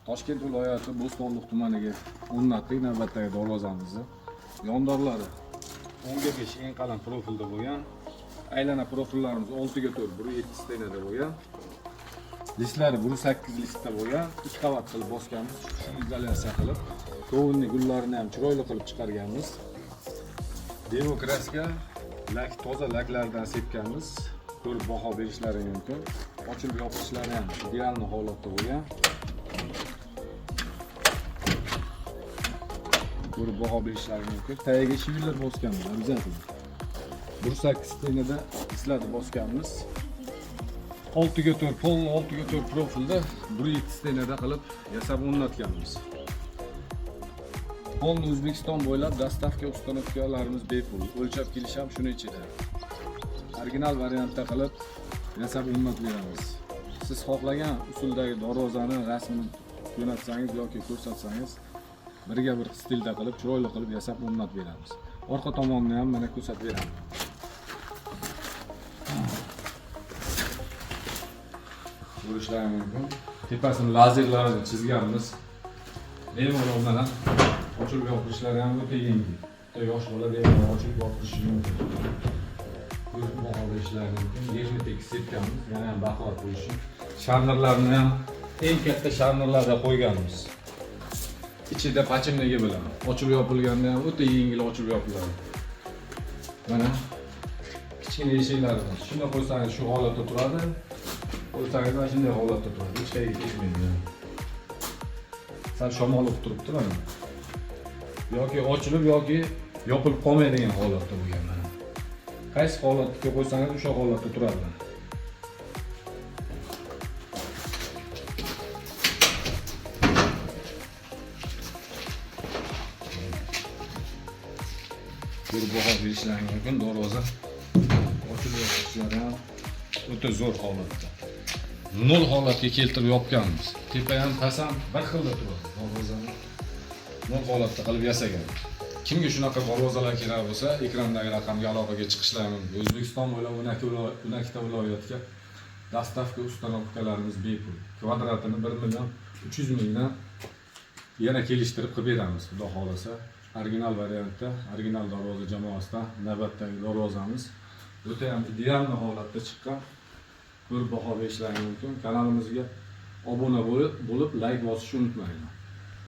Toshkent viloyati Bo'stonliq tumaniga o'rnatdik navbatdagi darvozamizni. Yondorlari 10 ga 5 eng qalin profilda bo'lgan. Aylana profillarimiz 6 ga 4, 1.7 stenada bo'lgan. Listlari 1.8 listda bo'lgan. 2 qavat qilib bosganmiz. Shu izolyatsiya qilib, tovunni gullarini ham chiroyli qilib chiqarganmiz. Demokrasiya lak toza laklardan sepganmiz. Ko'rib baho berishlari mumkin. Ochilib yopishlari ham ideal holatda bo'lgan. Ko'rib baho berishlari mumkin. Tagiga shivillar bosganmiz, обязательно. 1.8 stenada islatib bosganmiz. 6 ga 4, polni 6 ga 4 profilda 1.7 stenada qilib yasab o'rnatganmiz. Polni O'zbekiston bo'ylab dastavka ustanovkalarimiz bepul. O'lchab kelish ham shuni ichida. Original variantda qilib yasab o'rnatib beramiz. Siz xohlagan usuldagi darvozani rasmini jo'natsangiz yoki ko'rsatsangiz, birga bir stilda qilib, chiroyli qilib yasab o'rnatib beramiz. Orqa tomonini ham mana ko'rsatib beraman. Ko'rishlari mumkin. Tepasini lazerlarni chizganmiz. Bemalol mana ochilib yopishlari ham o'ta yengil. Yosh bola bemalol ochib yopishi mumkin. Ko'rib baho berishlari mumkin. Yerni tekis sepganmiz, yana ham baquvvat bo'lishi. Sharnirlarni ham eng katta sharnirlarda qo'yganmiz. Ichida pachimligi bilan ochib yopilganda ham o'ta yengil ochib yopiladi. Mana kichkina eshiklari bor. Shunda qo'ysangiz shu holatda turadi. Qo'ysangiz mana shunday holatda turadi. Hech qayerga ketmaydi. Sal shamol o'tib turibdi mana. Yoki ochilib yoki yopilib qolmaydigan holatda bo'lgan mana. Qaysi holatga qo'ysangiz o'sha holatda turadi. Ko'rib baho berishlari mumkin. Darvoza ochilib yopishlari ham o'ta zo'r holatda. Nol holatga keltirib yopganmiz. Tepa ham past ham bir xilda turadi. Darvozani nol holatda qilib yasagan. Kimga shunaqa darvozalar kerak bo'lsa, ekrandagi raqamga aloqaga chiqishlari mumkin. O'zbekiston bo'ylab 12 ta viloyatga dastavka ustanovkalarimiz bepul. Kvadratini 1.300.000 yana kelishtirib qilib beramiz, xudo xolasa. Original variantda, original darvoza jamoasidan navbatdagi darvozamiz o'ta ham ideal holatda chiqqan. Ko'rib baho berishlari mumkin. Kanalimizga obuna bo'lib, like bosishni unutmanglar.